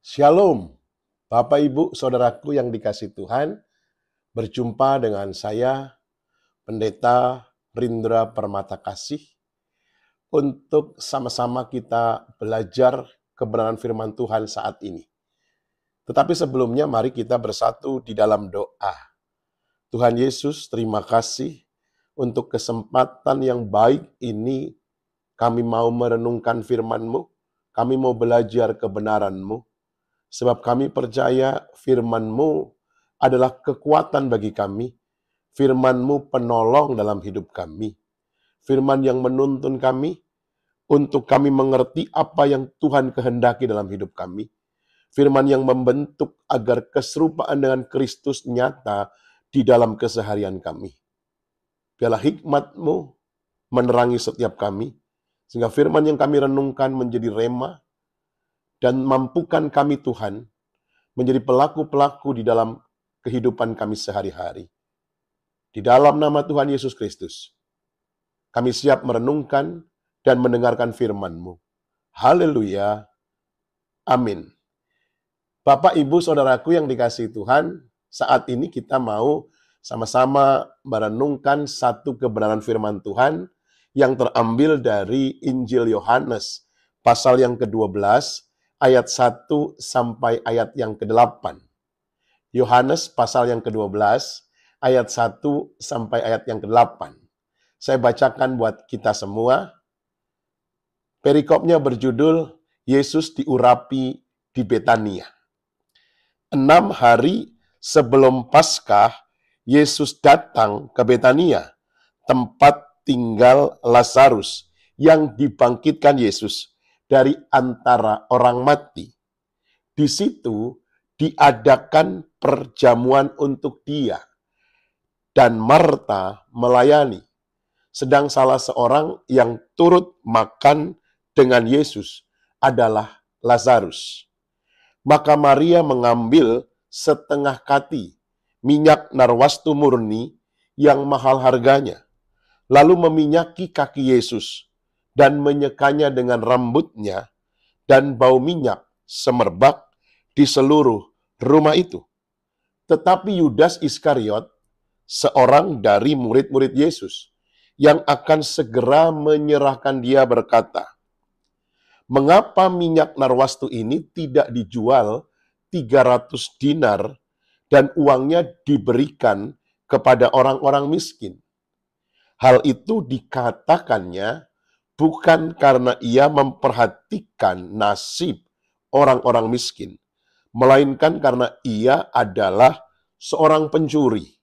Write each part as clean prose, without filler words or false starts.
Shalom, Bapak Ibu Saudaraku yang dikasihi Tuhan, berjumpa dengan saya, Pendeta Rindra Permata Kasih, untuk sama-sama kita belajar kebenaran firman Tuhan saat ini. Tetapi sebelumnya mari kita bersatu di dalam doa. Tuhan Yesus, terima kasih untuk kesempatan yang baik ini. Kami mau merenungkan firman-Mu, kami mau belajar kebenaran-Mu. Sebab kami percaya firman-Mu adalah kekuatan bagi kami. Firman-Mu penolong dalam hidup kami. Firman yang menuntun kami untuk kami mengerti apa yang Tuhan kehendaki dalam hidup kami. Firman yang membentuk agar keserupaan dengan Kristus nyata di dalam keseharian kami. Biarlah hikmat-Mu menerangi setiap kami, sehingga firman yang kami renungkan menjadi rema, dan mampukan kami Tuhan menjadi pelaku-pelaku di dalam kehidupan kami sehari-hari. Di dalam nama Tuhan Yesus Kristus, kami siap merenungkan dan mendengarkan firman-Mu. Haleluya. Amin. Bapak, Ibu, Saudaraku yang dikasihi Tuhan, saat ini kita mau sama-sama merenungkan satu kebenaran firman Tuhan yang terambil dari Injil Yohanes, pasal yang ke-12, ayat 1 sampai ayat yang ke-8. Yohanes pasal yang ke-12, ayat 1 sampai ayat yang ke-8. Saya bacakan buat kita semua. Perikopnya berjudul, Yesus diurapi di Betania. 6 hari sebelum Paskah, Yesus datang ke Betania, tempat tinggal Lazarus yang dibangkitkan Yesus dari antara orang mati. Di situ diadakan perjamuan untuk dia, dan Marta melayani. Sedang salah seorang yang turut makan dengan Yesus adalah Lazarus. Maka Maria mengambil setengah kati minyak narwastu murni yang mahal harganya, lalu meminyaki kaki Yesus dan menyekanya dengan rambutnya, dan bau minyak semerbak di seluruh rumah itu. Tetapi Yudas Iskariot, seorang dari murid-murid Yesus, yang akan segera menyerahkan dia, berkata, "Mengapa minyak narwastu ini tidak dijual 300 dinar dan uangnya diberikan kepada orang-orang miskin?" Hal itu dikatakannya bukan karena ia memperhatikan nasib orang-orang miskin, melainkan karena ia adalah seorang pencuri.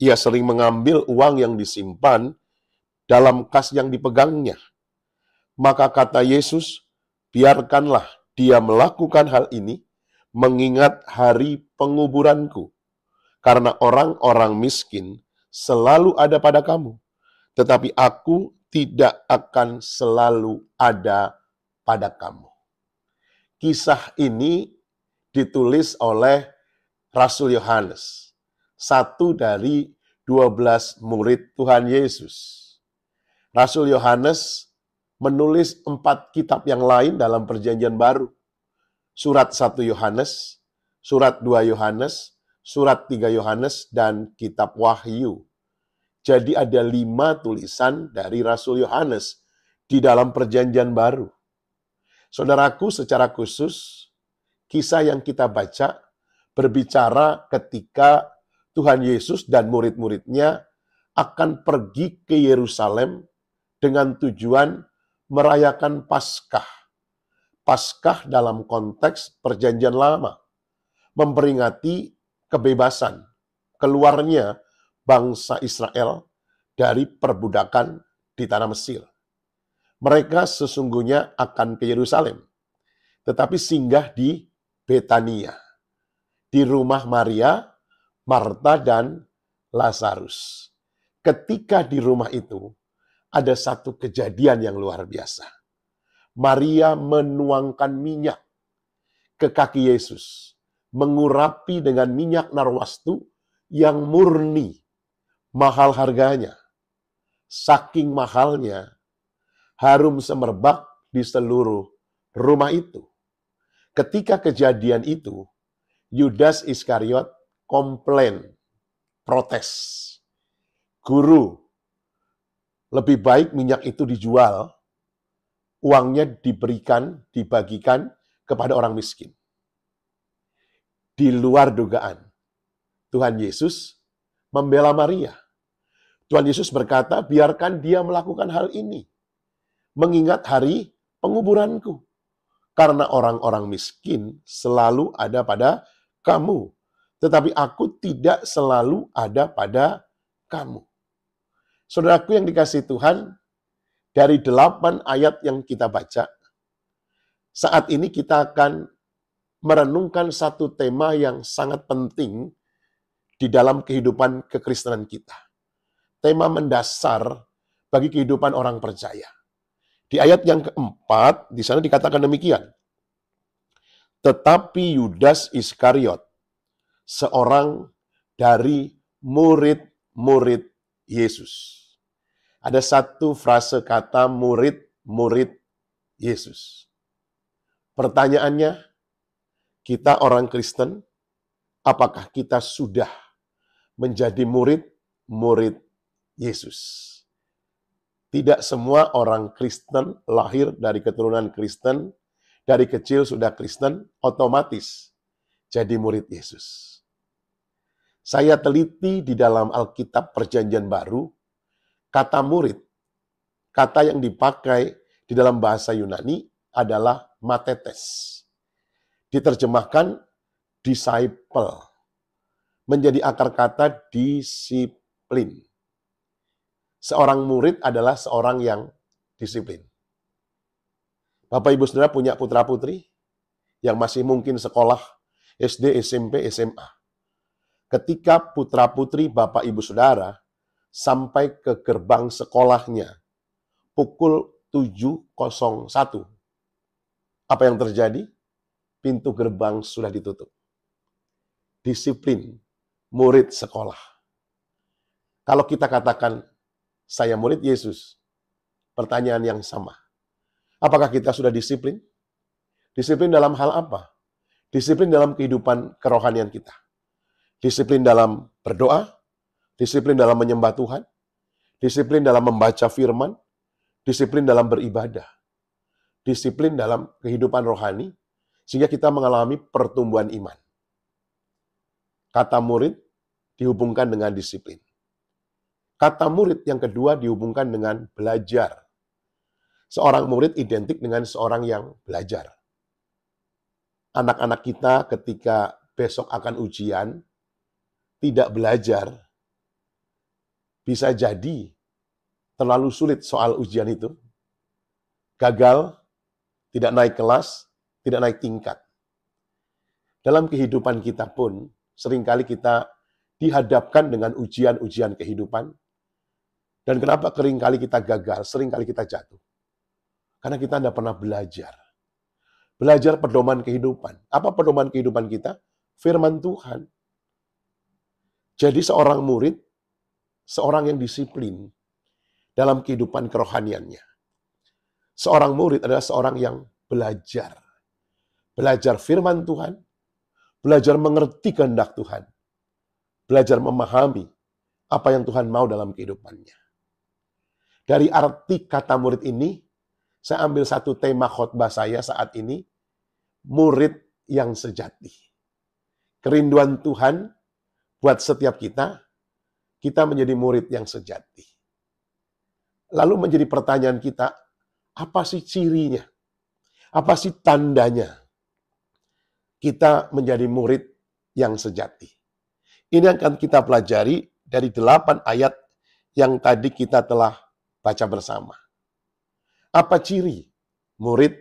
Ia sering mengambil uang yang disimpan dalam kas yang dipegangnya. Maka kata Yesus, "Biarkanlah dia melakukan hal ini, mengingat hari penguburanku. Karena orang-orang miskin selalu ada pada kamu, tetapi aku tidak akan selalu ada pada kamu." Kisah ini ditulis oleh Rasul Yohanes, satu dari 12 murid Tuhan Yesus. Rasul Yohanes menulis 4 kitab yang lain dalam Perjanjian Baru. Surat 1 Yohanes, surat 2 Yohanes, surat 3 Yohanes, dan kitab Wahyu. Jadi ada 5 tulisan dari Rasul Yohanes di dalam Perjanjian Baru. Saudaraku, secara khusus, kisah yang kita baca berbicara ketika Tuhan Yesus dan murid-muridnya akan pergi ke Yerusalem dengan tujuan merayakan Paskah. Paskah dalam konteks Perjanjian Lama, memperingati kebebasan, keluarnya bangsa Israel dari perbudakan di tanah Mesir. Mereka sesungguhnya akan ke Yerusalem, tetapi singgah di Betania, di rumah Maria, Marta, dan Lazarus. Ketika di rumah itu, ada satu kejadian yang luar biasa. Maria menuangkan minyak ke kaki Yesus, mengurapi dengan minyak narwastu yang murni, mahal harganya. Saking mahalnya, harum semerbak di seluruh rumah itu. Ketika kejadian itu, Yudas Iskariot komplain, protes. Guru, lebih baik minyak itu dijual, uangnya dibagikan kepada orang miskin. Di luar dugaan, Tuhan Yesus membela Maria. Tuhan Yesus berkata, biarkan dia melakukan hal ini, mengingat hari penguburanku. Karena orang-orang miskin selalu ada pada kamu, tetapi aku tidak selalu ada pada kamu. Saudaraku yang dikasihi Tuhan, dari 8 ayat yang kita baca, saat ini kita akan merenungkan satu tema yang sangat penting di dalam kehidupan kekristenan kita. Tema mendasar bagi kehidupan orang percaya. Di ayat yang keempat, di sana dikatakan demikian. Tetapi Yudas Iskariot, seorang dari murid-murid Yesus. Ada satu frase kata murid-murid Yesus. Pertanyaannya, kita orang Kristen, apakah kita sudah menjadi murid-murid Yesus? Tidak semua orang Kristen lahir dari keturunan Kristen, dari kecil sudah Kristen, otomatis jadi murid Yesus. Saya teliti di dalam Alkitab Perjanjian Baru, kata murid, kata yang dipakai di dalam bahasa Yunani adalah matetes. Diterjemahkan disciple, menjadi akar kata disiplin. Seorang murid adalah seorang yang disiplin. Bapak Ibu Saudara punya putra-putri yang masih mungkin sekolah SD, SMP, SMA. Ketika putra-putri Bapak Ibu Saudara sampai ke gerbang sekolahnya pukul 7.01, apa yang terjadi? Pintu gerbang sudah ditutup. Disiplin murid sekolah. Kalau kita katakan, saya murid Yesus, pertanyaan yang sama. Apakah kita sudah disiplin? Disiplin dalam hal apa? Disiplin dalam kehidupan kerohanian kita. Disiplin dalam berdoa, disiplin dalam menyembah Tuhan, disiplin dalam membaca firman, disiplin dalam beribadah, disiplin dalam kehidupan rohani, sehingga kita mengalami pertumbuhan iman. Kata murid dihubungkan dengan disiplin. Kata murid yang kedua dihubungkan dengan belajar. Seorang murid identik dengan seorang yang belajar. Anak-anak kita ketika besok akan ujian, tidak belajar, bisa jadi terlalu sulit soal ujian itu, gagal, tidak naik kelas, tidak naik tingkat. Dalam kehidupan kita pun, seringkali kita dihadapkan dengan ujian-ujian kehidupan, dan kenapa seringkali kita gagal, seringkali kita jatuh? Karena kita tidak pernah belajar. Belajar pedoman kehidupan. Apa pedoman kehidupan kita? Firman Tuhan. Jadi seorang murid, seorang yang disiplin dalam kehidupan kerohaniannya. Seorang murid adalah seorang yang belajar. Belajar firman Tuhan, belajar mengerti kehendak Tuhan, belajar memahami apa yang Tuhan mau dalam kehidupannya. Dari arti kata murid ini, saya ambil satu tema khotbah saya saat ini, murid yang sejati. Kerinduan Tuhan buat setiap kita menjadi murid yang sejati. Lalu menjadi pertanyaan kita, apa sih cirinya? Apa sih tandanya kita menjadi murid yang sejati? Ini akan kita pelajari dari 8 ayat yang tadi kita telah baca bersama. Apa ciri murid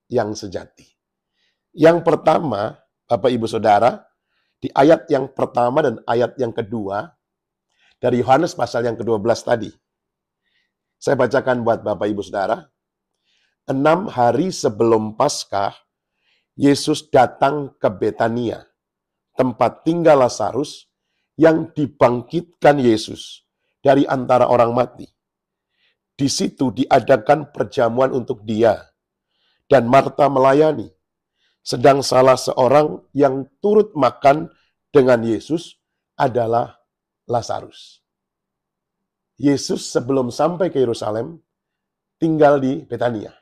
yang sejati? Yang pertama, Bapak Ibu Saudara, di ayat yang pertama dan ayat yang kedua, dari Yohanes pasal yang ke-12 tadi. Saya bacakan buat Bapak Ibu Saudara. 6 hari sebelum Paskah, Yesus datang ke Betania, tempat tinggal Lazarus yang dibangkitkan Yesus dari antara orang mati. Di situ diadakan perjamuan untuk dia, dan Marta melayani. Sedang salah seorang yang turut makan dengan Yesus adalah Lazarus. Yesus sebelum sampai ke Yerusalem tinggal di Betania.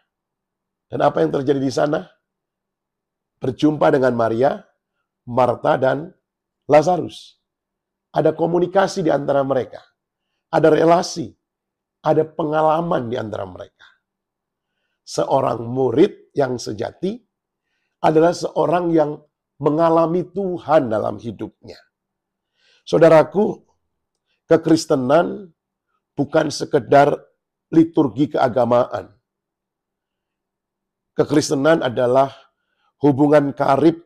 Dan apa yang terjadi di sana? Berjumpa dengan Maria, Marta, dan Lazarus. Ada komunikasi di antara mereka. Ada relasi. Ada pengalaman di antara mereka. Seorang murid yang sejati adalah seorang yang mengalami Tuhan dalam hidupnya. Saudaraku, kekristenan bukan sekedar liturgi keagamaan. Kekristenan adalah hubungan karib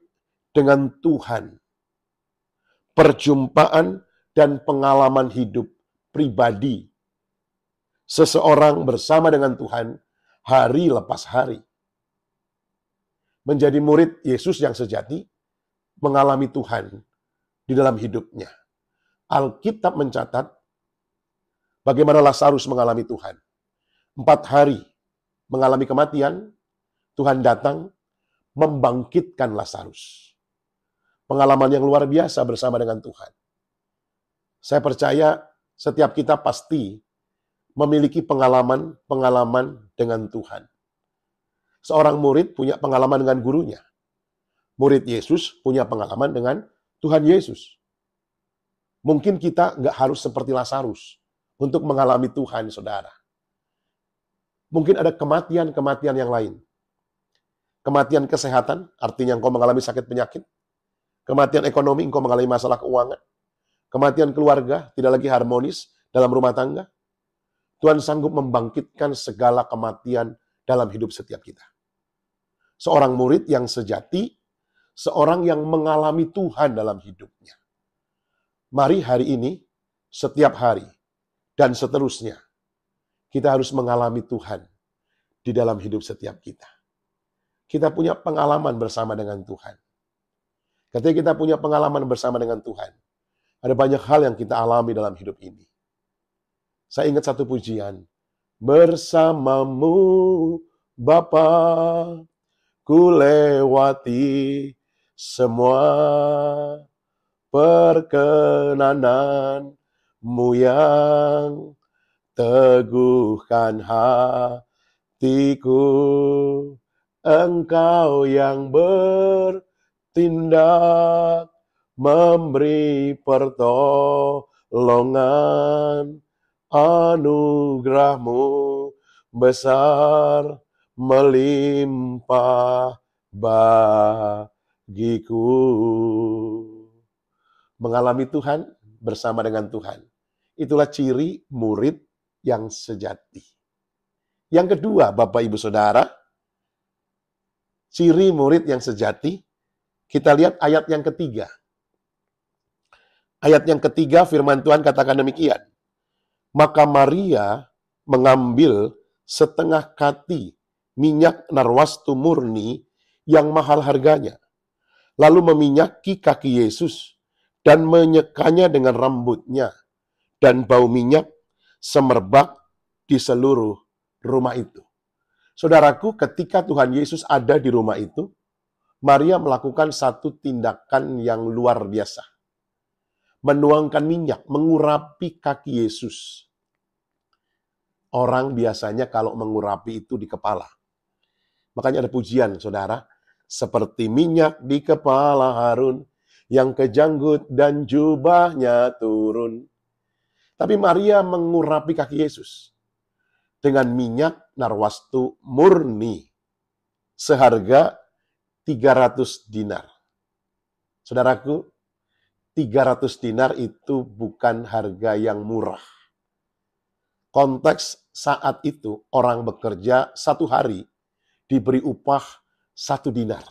dengan Tuhan. Perjumpaan dan pengalaman hidup pribadi. Seseorang bersama dengan Tuhan hari lepas hari. Menjadi murid Yesus yang sejati, mengalami Tuhan di dalam hidupnya. Alkitab mencatat bagaimana Lazarus mengalami Tuhan. 4 hari mengalami kematian, Tuhan datang membangkitkan Lazarus. Pengalaman yang luar biasa bersama dengan Tuhan. Saya percaya setiap kita pasti memiliki pengalaman dengan Tuhan. Seorang murid punya pengalaman dengan gurunya. Murid Yesus punya pengalaman dengan Tuhan Yesus. Mungkin kita nggak harus seperti Lazarus untuk mengalami Tuhan, saudara. Mungkin ada kematian-kematian yang lain. Kematian kesehatan, artinya engkau mengalami sakit penyakit. Kematian ekonomi, engkau mengalami masalah keuangan. Kematian keluarga, tidak lagi harmonis dalam rumah tangga. Tuhan sanggup membangkitkan segala kematian dalam hidup setiap kita. Seorang murid yang sejati, seorang yang mengalami Tuhan dalam hidupnya. Mari hari ini, setiap hari, dan seterusnya, kita harus mengalami Tuhan di dalam hidup setiap kita. Kita punya pengalaman bersama dengan Tuhan. Ketika kita punya pengalaman bersama dengan Tuhan, ada banyak hal yang kita alami dalam hidup ini. Saya ingat satu pujian. Bersamamu Bapa, ku lewati semua perkenananmu yang teguhkan hatiku. Engkau yang bertindak, memberi pertolongan, anugerahmu besar melimpah bagiku. Mengalami Tuhan bersama dengan Tuhan. Itulah ciri murid yang sejati. Yang kedua, Bapak Ibu Saudara, ciri murid yang sejati, kita lihat ayat yang ketiga. Ayat yang ketiga firman Tuhan katakan demikian. Maka Maria mengambil setengah kati minyak narwastu murni yang mahal harganya. Lalu meminyaki kaki Yesus dan menyekanya dengan rambutnya. Dan bau minyak semerbak di seluruh rumah itu. Saudaraku, ketika Tuhan Yesus ada di rumah itu, Maria melakukan satu tindakan yang luar biasa. Menuangkan minyak, mengurapi kaki Yesus. Orang biasanya kalau mengurapi itu di kepala. Makanya ada pujian, saudara. Seperti minyak di kepala Harun, yang ke janggut dan jubahnya turun. Tapi Maria mengurapi kaki Yesus dengan minyak narwastu murni seharga 300 dinar. Saudaraku, 300 dinar itu bukan harga yang murah. Konteks saat itu orang bekerja 1 hari diberi upah 1 dinar.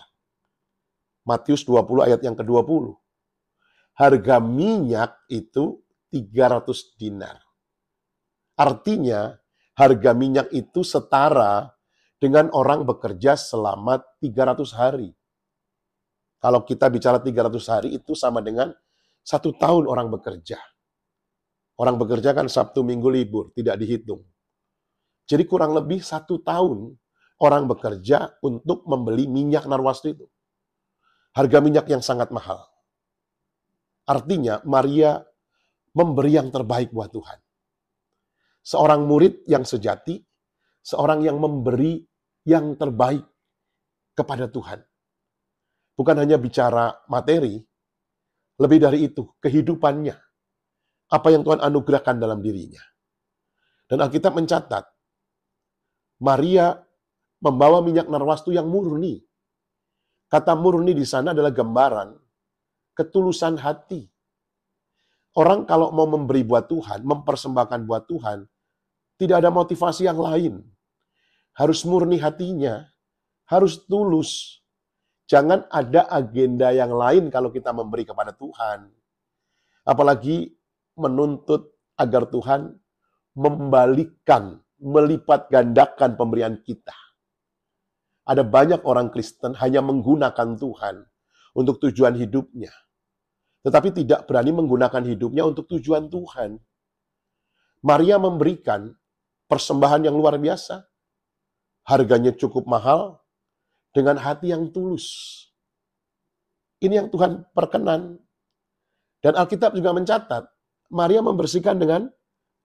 Matius 20 ayat yang ke-20. Harga minyak itu 300 dinar. Artinya, harga minyak itu setara dengan orang bekerja selama 300 hari. Kalau kita bicara 300 hari itu sama dengan 1 tahun orang bekerja. Orang bekerja kan Sabtu Minggu libur, tidak dihitung. Jadi kurang lebih 1 tahun orang bekerja untuk membeli minyak narwastu itu. Harga minyak yang sangat mahal. Artinya Maria memberi yang terbaik buat Tuhan. Seorang murid yang sejati, seorang yang memberi yang terbaik kepada Tuhan. Bukan hanya bicara materi, lebih dari itu, kehidupannya. Apa yang Tuhan anugerahkan dalam dirinya. Dan Alkitab mencatat, Maria membawa minyak narwastu yang murni. Kata murni di sana adalah gambaran ketulusan hati. Orang kalau mau memberi buat Tuhan, mempersembahkan buat Tuhan, tidak ada motivasi yang lain. Harus murni hatinya, harus tulus. Jangan ada agenda yang lain kalau kita memberi kepada Tuhan. Apalagi menuntut agar Tuhan membalikkan, melipat gandakan pemberian kita. Ada banyak orang Kristen hanya menggunakan Tuhan untuk tujuan hidupnya. Tetapi tidak berani menggunakan hidupnya untuk tujuan Tuhan. Maria memberikan persembahan yang luar biasa. Harganya cukup mahal, dengan hati yang tulus. Ini yang Tuhan perkenan. Dan Alkitab juga mencatat, Maria membersihkan dengan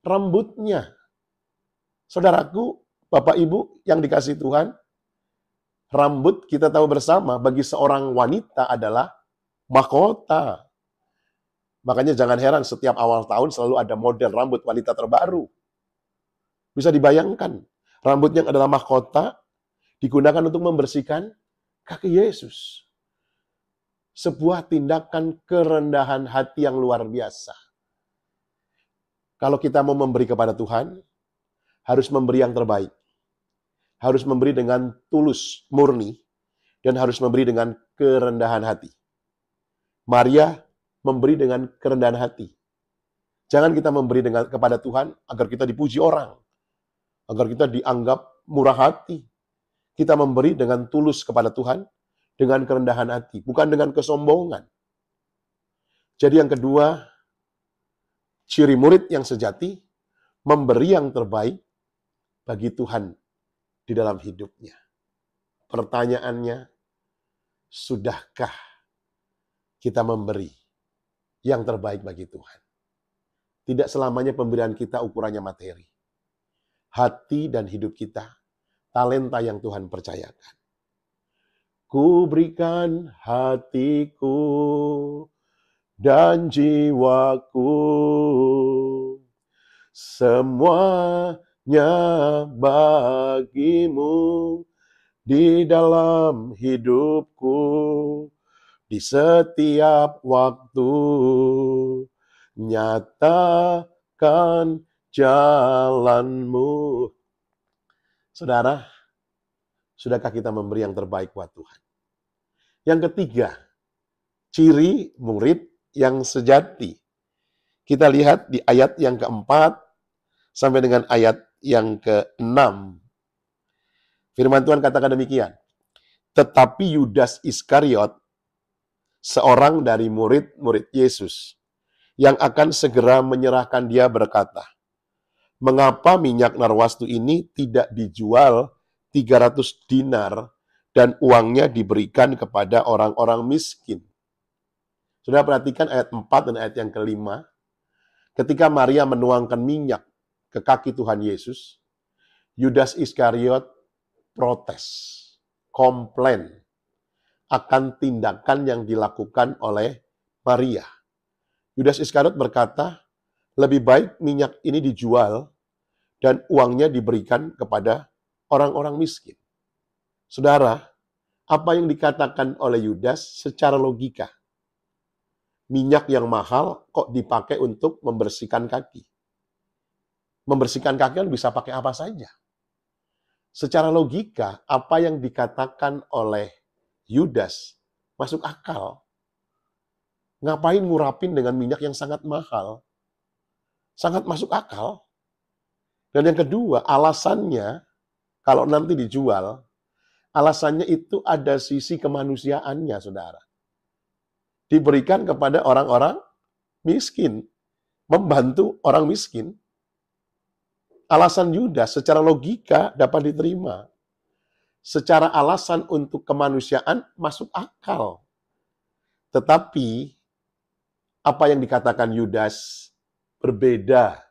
rambutnya. Saudaraku, Bapak Ibu yang dikasihi Tuhan, rambut kita tahu bersama bagi seorang wanita adalah mahkota. Makanya jangan heran setiap awal tahun selalu ada model rambut wanita terbaru. Bisa dibayangkan, rambutnya adalah mahkota, digunakan untuk membersihkan kaki Yesus. Sebuah tindakan kerendahan hati yang luar biasa. Kalau kita mau memberi kepada Tuhan, harus memberi yang terbaik. Harus memberi dengan tulus, murni, dan harus memberi dengan kerendahan hati. Maria memberi dengan kerendahan hati. Jangan kita memberi kepada Tuhan agar kita dipuji orang, agar kita dianggap murah hati. Kita memberi dengan tulus kepada Tuhan, dengan kerendahan hati, bukan dengan kesombongan. Jadi yang kedua, ciri murid yang sejati, memberi yang terbaik bagi Tuhan di dalam hidupnya. Pertanyaannya, sudahkah kita memberi yang terbaik bagi Tuhan? Tidak selamanya pemberian kita ukurannya materi. Hati dan hidup kita, talenta yang Tuhan percayakan. Ku berikan hatiku dan jiwaku, semuanya bagimu di dalam hidupku, di setiap waktu, nyatakan jalanmu. Saudara, sudahkah kita memberi yang terbaik buat Tuhan? Yang ketiga, ciri murid yang sejati. Kita lihat di ayat yang keempat sampai dengan ayat yang keenam. Firman Tuhan katakan demikian. Tetapi Yudas Iskariot, seorang dari murid-murid Yesus, yang akan segera menyerahkan dia berkata, mengapa minyak narwastu ini tidak dijual 300 dinar dan uangnya diberikan kepada orang-orang miskin? Sudah perhatikan ayat 4 dan ayat yang kelima. Ketika Maria menuangkan minyak ke kaki Tuhan Yesus, Yudas Iskariot protes, komplain akan tindakan yang dilakukan oleh Maria. Yudas Iskariot berkata, lebih baik minyak ini dijual dan uangnya diberikan kepada orang-orang miskin. Saudara, apa yang dikatakan oleh Yudas secara logika? Minyak yang mahal kok dipakai untuk membersihkan kaki? Membersihkan kaki kan bisa pakai apa saja. Secara logika, apa yang dikatakan oleh Yudas masuk akal. Ngapain ngurapin dengan minyak yang sangat mahal? Sangat masuk akal. Dan yang kedua, alasannya, kalau nanti dijual, alasannya itu ada sisi kemanusiaannya, saudara. Diberikan kepada orang-orang miskin. Membantu orang miskin. Alasan Yudas secara logika dapat diterima. Secara alasan untuk kemanusiaan masuk akal. Tetapi apa yang dikatakan Yudas berbeda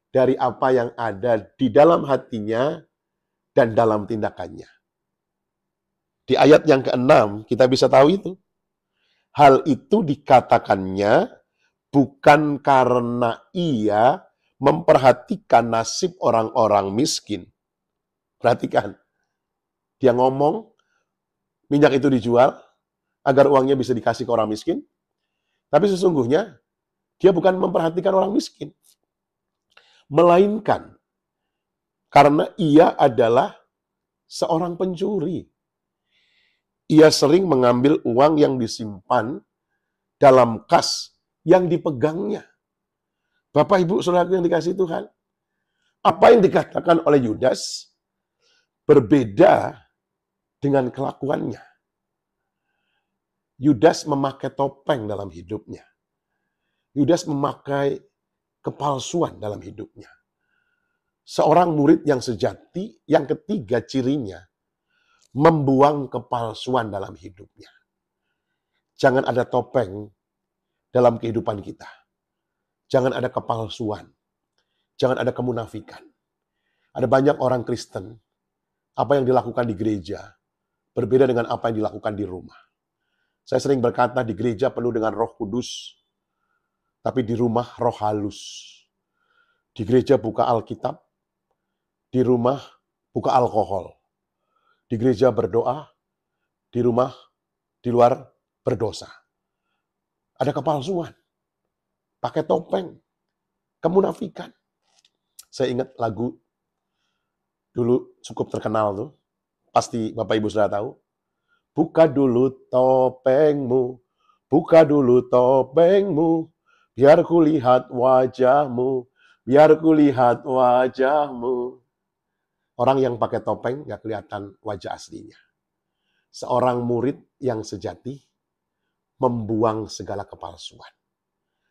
dari apa yang ada di dalam hatinya dan dalam tindakannya. Di ayat yang ke-6 kita bisa tahu itu. Hal itu dikatakannya bukan karena ia memperhatikan nasib orang-orang miskin. Perhatikan, dia ngomong minyak itu dijual agar uangnya bisa dikasih ke orang miskin. Tapi sesungguhnya dia bukan memperhatikan orang miskin. Melainkan karena ia adalah seorang pencuri. Ia sering mengambil uang yang disimpan dalam kas yang dipegangnya. Bapak, Ibu, Saudara yang dikasihi Tuhan, apa yang dikatakan oleh Yudas berbeda dengan kelakuannya. Yudas memakai topeng dalam hidupnya. Yudas memakai kepalsuan dalam hidupnya. Seorang murid yang sejati, yang ketiga cirinya, membuang kepalsuan dalam hidupnya. Jangan ada topeng dalam kehidupan kita. Jangan ada kepalsuan. Jangan ada kemunafikan. Ada banyak orang Kristen, apa yang dilakukan di gereja berbeda dengan apa yang dilakukan di rumah. Saya sering berkata di gereja penuh dengan Roh Kudus, tapi di rumah roh halus. Di gereja buka Alkitab, di rumah buka alkohol. Di gereja berdoa, di rumah, di luar berdosa. Ada kepalsuan, pakai topeng, kemunafikan. Saya ingat lagu dulu cukup terkenal tuh, pasti Bapak Ibu sudah tahu. Buka dulu topengmu, buka dulu topengmu, biar ku lihat wajahmu, biar ku lihat wajahmu. Orang yang pakai topeng nggak kelihatan wajah aslinya. Seorang murid yang sejati membuang segala kepalsuan.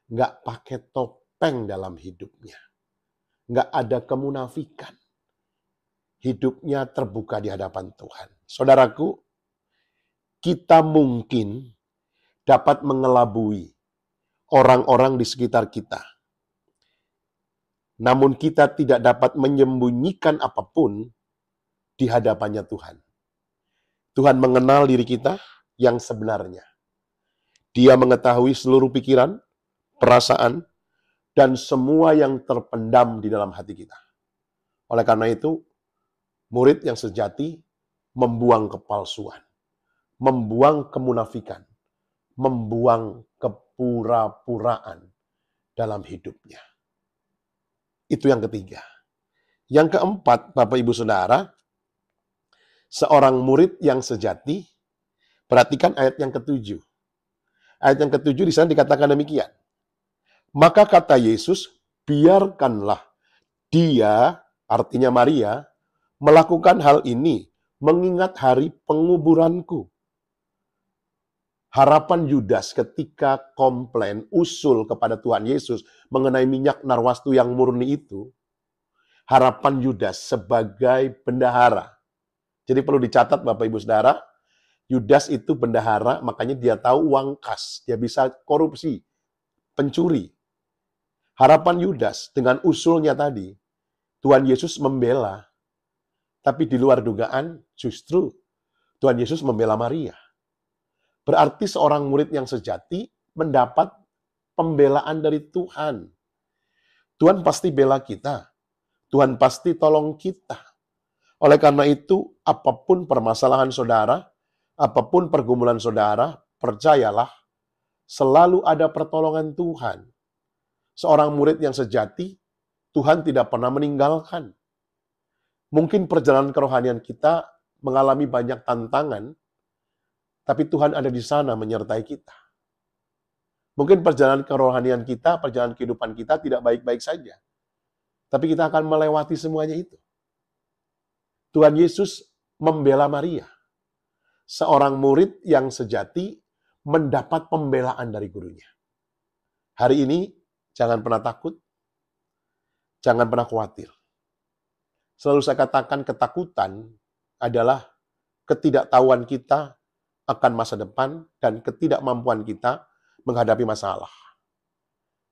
Nggak pakai topeng dalam hidupnya. Nggak ada kemunafikan. Hidupnya terbuka di hadapan Tuhan. Saudaraku, kita mungkin dapat mengelabui orang-orang di sekitar kita. Namun kita tidak dapat menyembunyikan apapun di hadapannya Tuhan. Tuhan mengenal diri kita yang sebenarnya. Dia mengetahui seluruh pikiran, perasaan, dan semua yang terpendam di dalam hati kita. Oleh karena itu, murid yang sejati membuang kepalsuan, membuang kemunafikan, membuang kepura-puraan dalam hidupnya. Itu yang ketiga. Yang keempat, Bapak Ibu Saudara, seorang murid yang sejati, perhatikan ayat yang ke-7. Ayat yang ke-7 di sana dikatakan demikian. Maka kata Yesus, biarkanlah dia, artinya Maria, melakukan hal ini, mengingat hari penguburanku. Harapan Yudas ketika komplain, usul kepada Tuhan Yesus mengenai minyak narwastu yang murni itu, harapan Yudas sebagai bendahara. Jadi perlu dicatat Bapak Ibu Saudara, Yudas itu bendahara, makanya dia tahu uang kas, dia bisa korupsi, pencuri. Harapan Yudas dengan usulnya tadi, Tuhan Yesus membela, tapi di luar dugaan justru Tuhan Yesus membela Maria. Berarti seorang murid yang sejati mendapat pembelaan dari Tuhan. Tuhan pasti bela kita. Tuhan pasti tolong kita. Oleh karena itu, apapun permasalahan saudara, apapun pergumulan saudara, percayalah, selalu ada pertolongan Tuhan. Seorang murid yang sejati, Tuhan tidak pernah meninggalkan. Mungkin perjalanan kerohanian kita mengalami banyak tantangan, tapi Tuhan ada di sana menyertai kita. Mungkin perjalanan kerohanian kita, perjalanan kehidupan kita tidak baik-baik saja. Tapi kita akan melewati semuanya itu. Tuhan Yesus membela Maria. Seorang murid yang sejati mendapat pembelaan dari gurunya. Hari ini, jangan pernah takut, jangan pernah khawatir. Selalu saya katakan ketakutan adalah ketidaktahuan kita akan masa depan dan ketidakmampuan kita menghadapi masalah.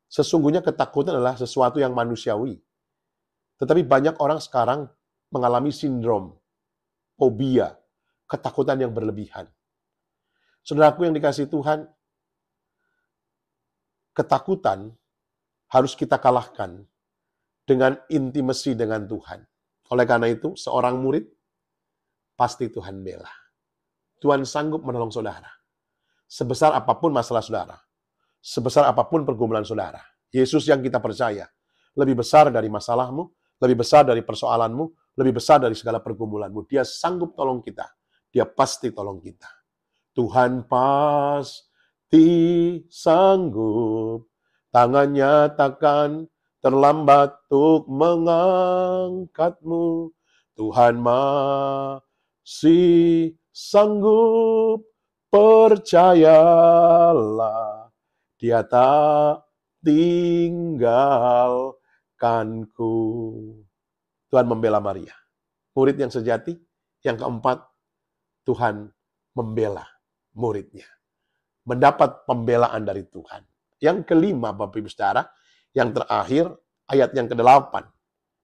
Sesungguhnya ketakutan adalah sesuatu yang manusiawi. Tetapi banyak orang sekarang mengalami sindrom, fobia, ketakutan yang berlebihan. Saudaraku yang dikasihi Tuhan, ketakutan harus kita kalahkan dengan intimasi dengan Tuhan. Oleh karena itu, seorang murid pasti Tuhan bela. Tuhan sanggup menolong saudara. Sebesar apapun masalah saudara, sebesar apapun pergumulan saudara, Yesus yang kita percaya lebih besar dari masalahmu, lebih besar dari persoalanmu, lebih besar dari segala pergumulanmu. Dia sanggup tolong kita. Dia pasti tolong kita. Tuhan pasti sanggup, tangannya takkan terlambat untuk mengangkatmu. Tuhan masih sanggup, percayalah, Dia tak tinggalkanku. Tuhan membela Maria, murid yang sejati. Yang keempat, Tuhan membela muridnya. Mendapat pembelaan dari Tuhan. Yang kelima, Bapak Ibu Saudara, yang terakhir, ayat yang ke-8.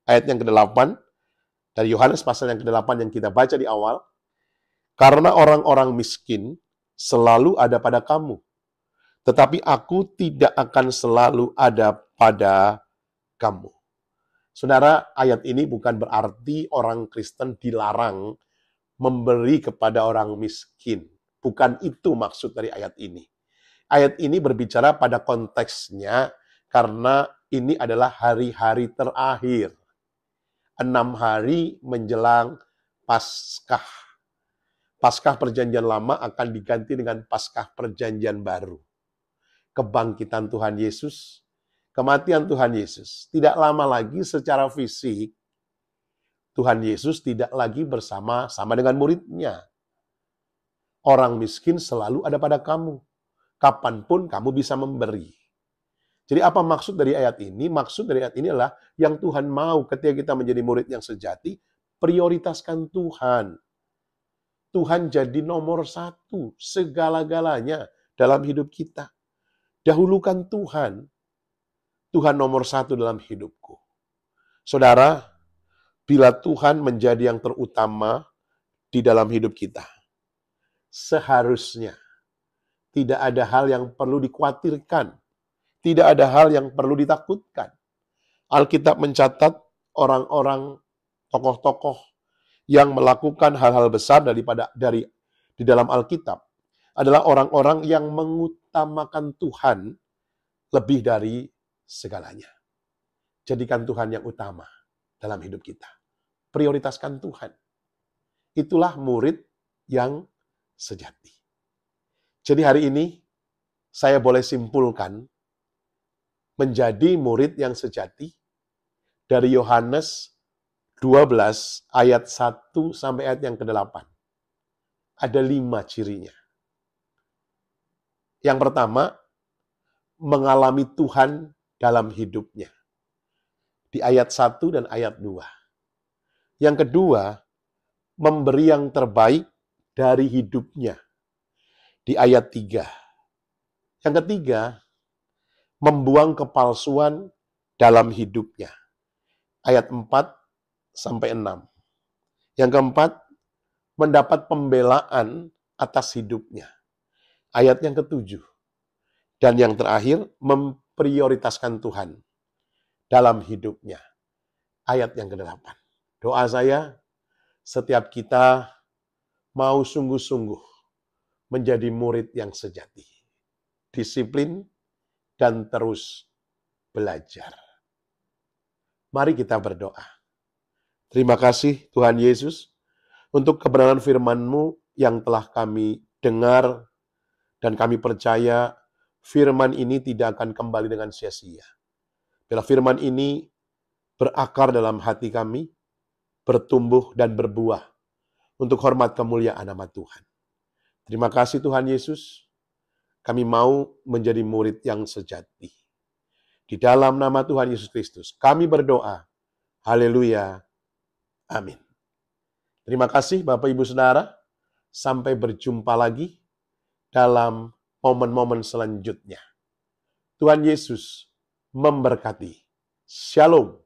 Ayat yang ke-8, dari Yohanes pasal yang ke-8 yang kita baca di awal. Karena orang-orang miskin selalu ada pada kamu, tetapi aku tidak akan selalu ada pada kamu. Saudara, ayat ini bukan berarti orang Kristen dilarang memberi kepada orang miskin. Bukan itu maksud dari ayat ini. Ayat ini berbicara pada konteksnya karena ini adalah hari-hari terakhir. 6 hari menjelang Paskah. Paskah Perjanjian Lama akan diganti dengan Paskah Perjanjian Baru. Kebangkitan Tuhan Yesus, kematian Tuhan Yesus. Tidak lama lagi secara fisik, Tuhan Yesus tidak lagi bersama-sama dengan muridnya. Orang miskin selalu ada pada kamu. Kapanpun kamu bisa memberi. Jadi apa maksud dari ayat ini? Maksud dari ayat ini adalah yang Tuhan mau ketika kita menjadi murid yang sejati, prioritaskan Tuhan. Tuhan jadi nomor 1, segala-galanya dalam hidup kita. Dahulukan Tuhan. Tuhan nomor 1 dalam hidupku. Saudara, bila Tuhan menjadi yang terutama di dalam hidup kita, seharusnya tidak ada hal yang perlu dikhawatirkan. Tidak ada hal yang perlu ditakutkan. Alkitab mencatat orang-orang tokoh-tokoh yang melakukan hal-hal besar di dalam Alkitab adalah orang-orang yang mengutamakan Tuhan lebih dari segalanya. Jadikan Tuhan yang utama dalam hidup kita. Prioritaskan Tuhan. Itulah murid yang sejati. Jadi hari ini saya boleh simpulkan menjadi murid yang sejati dari Yohanes 12 ayat 1 sampai ayat yang ke-8. Ada 5 cirinya. Yang pertama, mengalami Tuhan dalam hidupnya. Di ayat 1 dan ayat 2. Yang kedua, memberi yang terbaik dari hidupnya. Di ayat 3. Yang ketiga, membuang kepalsuan dalam hidupnya. Ayat 4 sampai 6. Yang keempat, mendapat pembelaan atas hidupnya. Ayat yang ke-7. Dan yang terakhir, memprioritaskan Tuhan dalam hidupnya. Ayat yang ke-8. Doa saya, setiap kita mau sungguh-sungguh menjadi murid yang sejati. Disiplin dan terus belajar. Mari kita berdoa. Terima kasih Tuhan Yesus untuk kebenaran firman-Mu yang telah kami dengar dan kami percaya firman ini tidak akan kembali dengan sia-sia. Bila firman ini berakar dalam hati kami, bertumbuh dan berbuah untuk hormat kemuliaan nama Tuhan. Terima kasih Tuhan Yesus, kami mau menjadi murid yang sejati. Di dalam nama Tuhan Yesus Kristus, kami berdoa. Haleluya. Amin. Terima kasih Bapak Ibu Saudara. Sampai berjumpa lagi dalam momen-momen selanjutnya. Tuhan Yesus memberkati. Shalom.